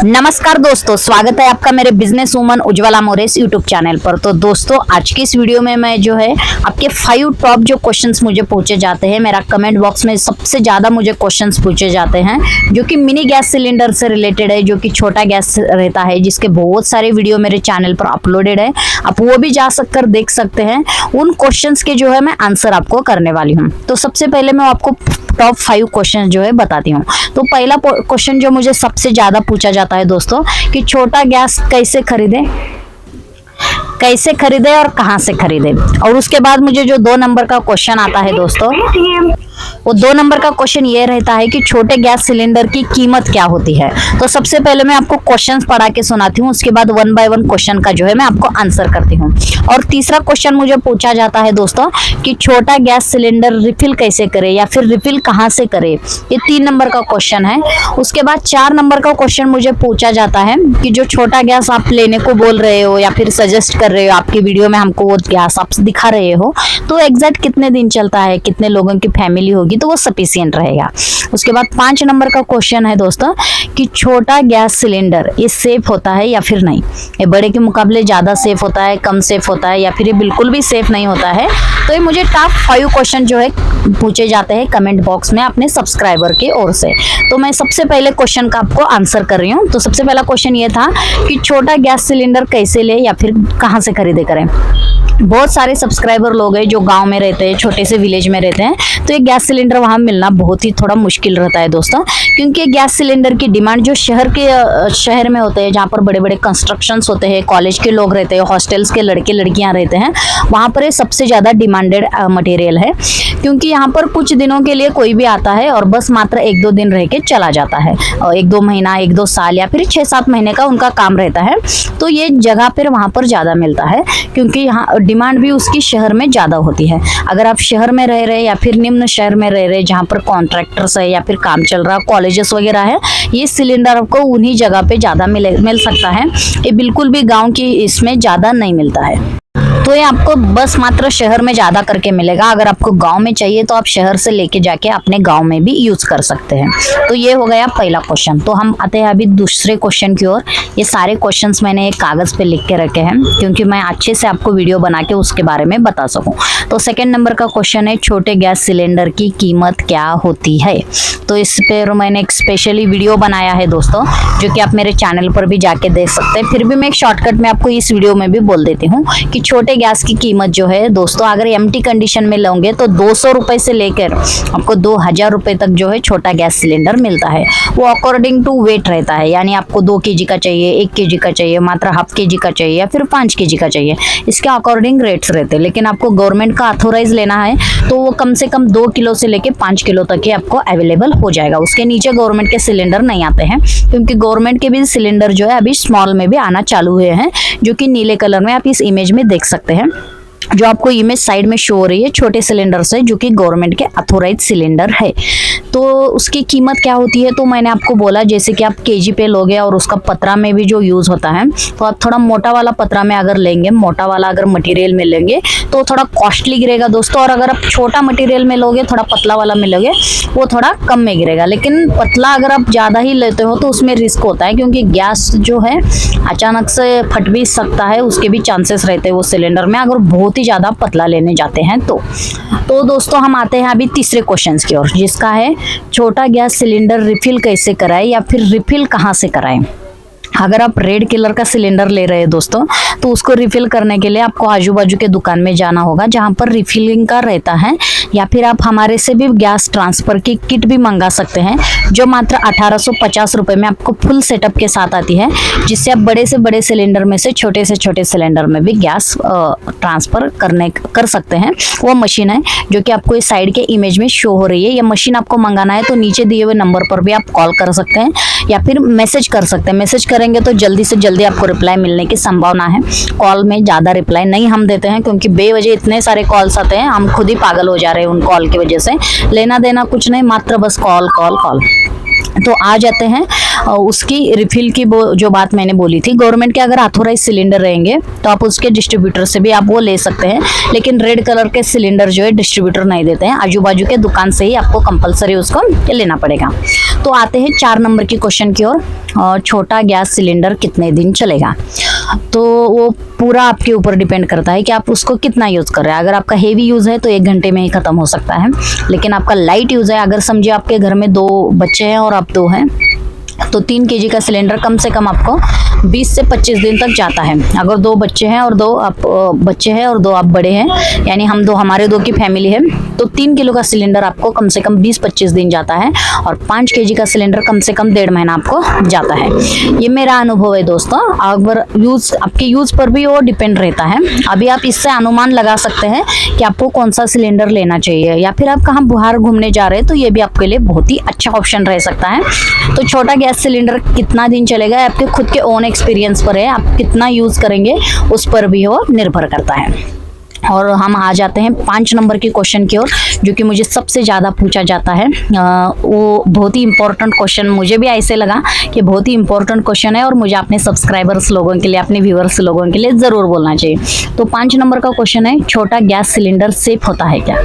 नमस्कार दोस्तों, स्वागत है आपका मेरे business woman Ujjwala मोरेस YouTube channel पर। तो दोस्तों, आज की इस वीडियो में मैं जो है आपके 5 टॉप जो क्वेश्चंस मुझे पूछे जाते हैं, मेरा कमेंट बॉक्स में सबसे ज़्यादा मुझे क्वेश्चंस पूछे जाते हैं जो कि मिनी गैस सिलेंडर से रिलेटेड है, जो कि छोटा गैस रहता है, जिसके बहुत सारे वीडियो मेरे चैनल पर अपलोडेड है, आप वो भी जा सककर देख सकते हैं। उन क्वेश्चन के जो है मैं आंसर आपको करने वाली हूँ। तो सबसे पहले मैं आपको टॉप 5 क्वेश्चन जो है बताती हूँ। तो पहला क्वेश्चन जो मुझे सबसे ज़्यादा पूछा जाता है दोस्तों कि छोटा गैस कैसे खरीदे और कहां से खरीदे। और उसके बाद मुझे जो 2 नंबर का क्वेश्चन आता है दोस्तों, वो 2 नंबर का क्वेश्चन ये रहता है कि छोटे गैस सिलेंडर की कीमत क्या होती है। तो सबसे पहले मैं आपको क्वेश्चंस पढ़ा के सुनाती हूँ, उसके बाद 1 बाय 1 क्वेश्चन का जो है मैं आपको आंसर करती हूँ। और तीसरा क्वेश्चन मुझे पूछा जाता है दोस्तों कि छोटा गैस सिलेंडर रिफिल कैसे करे या फिर रिफिल कहाँ से करे, ये 3 नंबर का क्वेश्चन है। उसके बाद 4 नंबर का क्वेश्चन मुझे पूछा जाता है कि जो छोटा गैस आप लेने को बोल रहे हो या फिर सजेस्ट कर रहे हो, आपकी वीडियो में हमको वो गैस आप दिखा रहे हो, तो एग्जैक्ट कितने दिन चलता है, कितने लोगों की फैमिली होगी, तो वो सफिशिएंट रहेगा। उसके बाद 5 नंबर का क्वेश्चन है दोस्तों कि छोटा गैस सिलेंडर ये सेफ होता है या फिर नहीं, ये बड़े के मुकाबले ज़्यादा सेफ होता है, कम सेफ होता है या फिर ये बिल्कुल भी सेफ नहीं होता है। तो ये मुझे टॉप 5 क्वेश्चन जो है पूछे जाते हैं कमेंट बॉक्स में अपने सब्सक्राइबर की ओर से। तो मैं सबसे पहले क्वेश्चन का आपको आंसर कर रही हूँ। तो सबसे पहला क्वेश्चन ये था कि छोटा गैस सिलेंडर कैसे ले या फिर कहाँ से खरीदे करें। बहुत सारे सब्सक्राइबर लोग हैं जो गांव में रहते हैं, छोटे से विलेज में रहते हैं, तो ये गैस सिलेंडर वहां मिलना बहुत ही थोड़ा मुश्किल रहता है दोस्तों, क्योंकि गैस सिलेंडर की डिमांड जो शहर में होते हैं, जहां पर बड़े बड़े कंस्ट्रक्शंस होते हैं, कॉलेज के लोग रहते हैं, हॉस्टल्स के लड़के लड़कियां रहते हैं, वहां पर ये सबसे ज़्यादा डिमांडेड मटेरियल है। क्योंकि यहाँ पर कुछ दिनों के लिए कोई भी आता है और बस मात्र 1-2 दिन रह के चला जाता है, और 1-2 महीना, 1-2 साल या फिर 6-7 महीने का उनका काम रहता है। तो ये जगह पर वहाँ पर ज़्यादा मिलता है, क्योंकि यहाँ डिमांड भी उसकी शहर में ज़्यादा होती है। अगर आप शहर में रह रहे या फिर निम्न शहर में रह रहे जहाँ पर कॉन्ट्रैक्टर्स है या फिर काम चल रहा, कॉलेजेस वगैरह है, ये सिलेंडर आपको उन्हीं जगह पे ज़्यादा मिल सकता है। ये बिल्कुल भी गांव की इसमें ज़्यादा नहीं मिलता है। तो ये आपको बस मात्र शहर में ज़्यादा करके मिलेगा। अगर आपको गांव में चाहिए तो आप शहर से लेके जाके अपने गांव में भी यूज़ कर सकते हैं। तो ये हो गया पहला क्वेश्चन। तो हम आते हैं अभी दूसरे क्वेश्चन की ओर। ये सारे क्वेश्चंस मैंने एक कागज़ पे लिख के रखे हैं, क्योंकि मैं अच्छे से आपको वीडियो बना के उसके बारे में बता सकूँ। तो सेकेंड नंबर का क्वेश्चन है छोटे गैस सिलेंडर की कीमत क्या होती है। तो इस पर मैंने एक स्पेशली वीडियो बनाया है दोस्तों, जो कि आप मेरे चैनल पर भी जाके देख सकते हैं। फिर भी मैं एक शॉर्टकट में आपको इस वीडियो में भी बोल देती हूँ कि छोटे गैस की कीमत जो है दोस्तों, अगर एम्प्टी कंडीशन में लोगे तो 200 रुपए से लेकर आपको 2000 रुपए तक जो है छोटा गैस सिलेंडर मिलता है। वो अकॉर्डिंग टू वेट रहता है, यानी आपको 2 kg का चाहिए, 1 kg का चाहिए, मात्र ½ kg का चाहिए या फिर 5 kg का चाहिए, इसके अकॉर्डिंग रेट्स रहते हैं। लेकिन आपको गवर्नमेंट का ऑथोराइज लेना है तो वो कम से कम 2 किलो से लेकर 5 किलो तक ही आपको अवेलेबल हो जाएगा। उसके नीचे गवर्नमेंट के सिलेंडर नहीं आते हैं, क्योंकि गवर्नमेंट के भी सिलेंडर जो है अभी स्मॉल में भी आना चालू हुए हैं, जो कि नीले कलर में आप इस इमेज में देख सकते हैं। जो आपको इमेज साइड में शो हो रही है छोटे सिलेंडर से, जो कि गवर्नमेंट के अथोराइज सिलेंडर है। तो उसकी कीमत क्या होती है, तो मैंने आपको बोला जैसे कि आप केजी पे लोगे और उसका पतरा में भी जो यूज़ होता है, तो आप थोड़ा मोटा वाला पतरा में अगर लेंगे, मोटा वाला अगर मटेरियल में लेंगे तो थोड़ा कॉस्टली गिरेगा दोस्तों। और अगर आप छोटा मटेरियल में लोगे, थोड़ा पतला वाला में लोगे, वो थोड़ा कम में गिरेगा। लेकिन पतला अगर आप ज़्यादा ही लेते हो तो उसमें रिस्क होता है, क्योंकि गैस जो है अचानक से फट भी सकता है, उसके भी चांसेस रहते हैं वो सिलेंडर में, अगर बहुत ही ज़्यादा पतला लेने जाते हैं तो दोस्तों हम आते हैं अभी तीसरे क्वेश्चन की ओर, जिसका है छोटा गैस सिलेंडर रिफिल कैसे कराएं या फिर रिफिल कहाँ से कराएं। अगर आप रेड कलर का सिलेंडर ले रहे हैं दोस्तों, तो उसको रिफिल करने के लिए आपको आजू बाजू के दुकान में जाना होगा जहां पर रिफिलिंग का रहता है, या फिर आप हमारे से भी गैस ट्रांसफर की किट भी मंगा सकते हैं, जो मात्र 1850 रुपये में आपको फुल सेटअप के साथ आती है, जिससे आप बड़े से बड़े सिलेंडर में से छोटे सिलेंडर में भी गैस ट्रांसफर कर सकते हैं। वो मशीन है जो कि आपको इस साइड के इमेज में शो हो रही है। ये मशीन आपको मंगाना है तो नीचे दिए हुए नंबर पर भी आप कॉल कर सकते हैं या फिर मैसेज कर सकते हैं। मैसेज करेंगे तो जल्दी से जल्दी आपको रिप्लाई मिलने की संभावना है। कॉल में ज़्यादा रिप्लाई नहीं हम देते हैं, क्योंकि बेवजह इतने सारे कॉल्स आते हैं, हम खुद ही पागल हो जा रहे हैं उन कॉल की वजह से। लेना देना कुछ नहीं, मात्र बस कॉल कॉल कॉल। तो आ जाते हैं उसकी रिफिल की, वो जो बात मैंने बोली थी, गवर्नमेंट के अगर ऑथोराइज सिलेंडर रहेंगे तो आप उसके डिस्ट्रीब्यूटर से भी आप वो ले सकते हैं, लेकिन रेड कलर के सिलेंडर जो है डिस्ट्रीब्यूटर नहीं देते हैं, आजू बाजू के दुकान से ही आपको कंपलसरी उसको लेना पड़ेगा। तो आते हैं 4 नंबर की क्वेश्चन की ओर, छोटा गैस सिलेंडर कितने दिन चलेगा। तो वो पूरा आपके ऊपर डिपेंड करता है कि आप उसको कितना यूज़ कर रहे हैं। अगर आपका हेवी यूज़ है तो 1 घंटे में ही ख़त्म हो सकता है, लेकिन आपका लाइट यूज़ है, अगर समझिए आपके घर में 2 बच्चे हैं और आप 2 हैं, तो 3 केजी का सिलेंडर कम से कम आपको 20 से 25 दिन तक जाता है। अगर 2 बच्चे हैं और 2 आप बच्चे हैं और 2 आप बड़े हैं, यानी हम 2 हमारे 2 की फैमिली है, तो 3 किलो का सिलेंडर आपको कम से कम 20-25 दिन जाता है, और 5 केजी का सिलेंडर कम से कम 1.5 महीना आपको जाता है। ये मेरा अनुभव है दोस्तों। अगर यूज़, आपके यूज़ पर भी वो डिपेंड रहता है। अभी आप इससे अनुमान लगा सकते हैं कि आपको कौन सा सिलेंडर लेना चाहिए, या फिर आप कहाँ बाहर घूमने जा रहे हैं तो ये भी आपके लिए बहुत ही अच्छा ऑप्शन रह सकता है। तो छोटा गैस सिलेंडर कितना दिन चलेगा आपके खुद के ओन एक्सपीरियंस पर है, आप कितना यूज़ करेंगे उस पर भी वो निर्भर करता है। और हम आ जाते हैं 5 नंबर की क्वेश्चन की ओर, जो कि मुझे सबसे ज़्यादा पूछा जाता है। वो बहुत ही इंपॉर्टेंट क्वेश्चन, मुझे भी ऐसे लगा कि बहुत ही इंपॉर्टेंट क्वेश्चन है और मुझे अपने सब्सक्राइबर्स लोगों के लिए, अपने व्यूअर्स लोगों के लिए ज़रूर बोलना चाहिए। तो 5 नंबर का क्वेश्चन है, छोटा गैस सिलेंडर सेफ होता है क्या।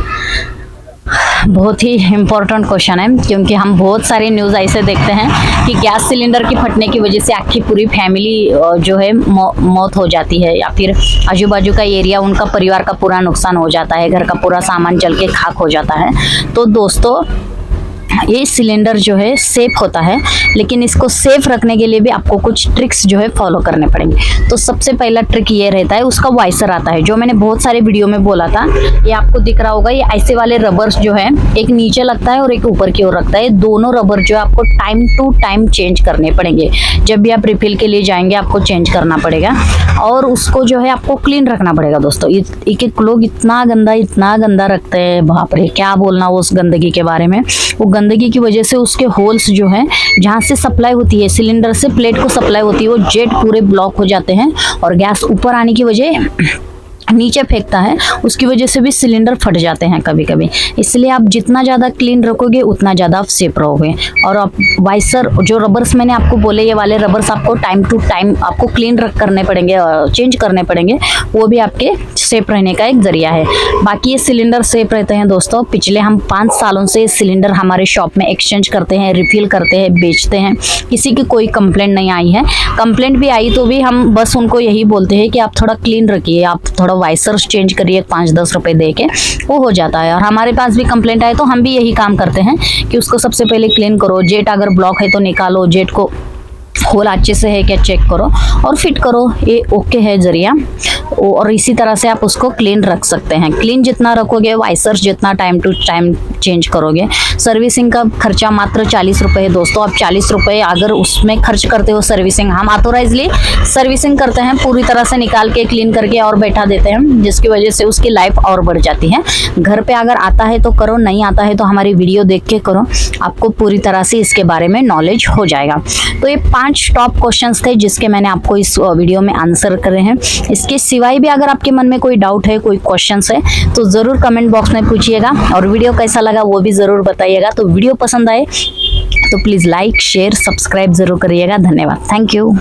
बहुत ही इम्पोर्टेंट क्वेश्चन है, क्योंकि हम बहुत सारे न्यूज़ ऐसे देखते हैं कि गैस सिलेंडर की फटने की वजह से आखिर पूरी फैमिली जो है मौत हो जाती है, या फिर आजू बाजू का एरिया, उनका परिवार का पूरा नुकसान हो जाता है, घर का पूरा सामान जल के खाक हो जाता है। तो दोस्तों ये सिलेंडर जो है सेफ होता है, लेकिन इसको सेफ रखने के लिए भी आपको कुछ ट्रिक्स जो है फॉलो करने पड़ेंगे। तो सबसे पहला ट्रिक ये रहता है, उसका वाइसर आता है, जो मैंने बहुत सारे वीडियो में बोला था, ये आपको दिख रहा होगा। ये ऐसे वाले रबर्स जो है, एक नीचे लगता है और एक ऊपर की ओर रखता है। दोनों रबर जो है आपको टाइम टू टाइम चेंज करने पड़ेंगे। जब भी आप रिफिल के लिए जाएंगे आपको चेंज करना पड़ेगा, और उसको जो है आपको क्लीन रखना पड़ेगा। दोस्तों एक लोग इतना गंदा रखते हैं, बाप रे क्या बोलना उस गंदगी के बारे में। वो गंदगी की वजह से उसके होल्स जो हैं, जहाँ से सप्लाई होती है सिलेंडर से प्लेट को सप्लाई होती है, वो जेट पूरे ब्लॉक हो जाते हैं, और गैस ऊपर आने की वजह नीचे फेंकता है, उसकी वजह से भी सिलेंडर फट जाते हैं कभी कभी। इसलिए आप जितना ज़्यादा क्लीन रखोगे उतना ज़्यादा आप सेफ रहोगे। और आप वाइसर, जो रबर्स मैंने आपको बोले, ये वाले रबर्स आपको टाइम टू टाइम आपको क्लीन करने पड़ेंगे, चेंज करने पड़ेंगे, वो भी आपके सेफ रहने का एक जरिया है। बाकी ये सिलेंडर सेफ रहते हैं दोस्तों। पिछले हम 5 सालों से सिलेंडर हमारे शॉप में एक्सचेंज करते हैं, रिफिल करते हैं, बेचते हैं, किसी की कोई कंप्लेंट नहीं आई है। कंप्लेंट भी आई तो भी हम बस उनको यही बोलते हैं कि आप थोड़ा क्लीन रखिए, आप थोड़ा वाइसर्स चेंज करिए 5-10 रुपए दे के, वो हो जाता है। और हमारे पास भी कंप्लेंट आए तो हम भी यही काम करते हैं कि उसको सबसे पहले क्लीन करो, जेट अगर ब्लॉक है तो निकालो, जेट को होल अच्छे से है क्या चेक करो और फिट करो, ये ओके है जरिया। और इसी तरह से आप उसको क्लीन रख सकते हैं। क्लीन जितना रखोगे, वाइसर्स जितना टाइम टू टाइम चेंज करोगे। सर्विसिंग का खर्चा मात्र 40 रुपये है दोस्तों। आप 40 रुपये अगर उसमें खर्च करते हो सर्विसिंग, हम ऑथोराइजली सर्विसिंग करते हैं, पूरी तरह से निकाल के क्लीन करके और बैठा देते हैं, जिसकी वजह से उसकी लाइफ और बढ़ जाती है। घर पे अगर आता है तो करो, नहीं आता है तो हमारी वीडियो देख के करो, आपको पूरी तरह से इसके बारे में नॉलेज हो जाएगा। तो ये 5 टॉप क्वेश्चंस थे जिसके मैंने आपको इस वीडियो में आंसर करे हैं। इसके सिवाय भी अगर आपके मन में कोई डाउट है, कोई क्वेश्चंस है, तो ज़रूर कमेंट बॉक्स में पूछिएगा। और वीडियो कैसा लगा वो भी ज़रूर बताइएगा। तो वीडियो पसंद आए तो प्लीज़ लाइक, शेयर, सब्सक्राइब ज़रूर करिएगा। धन्यवाद, थैंक यू।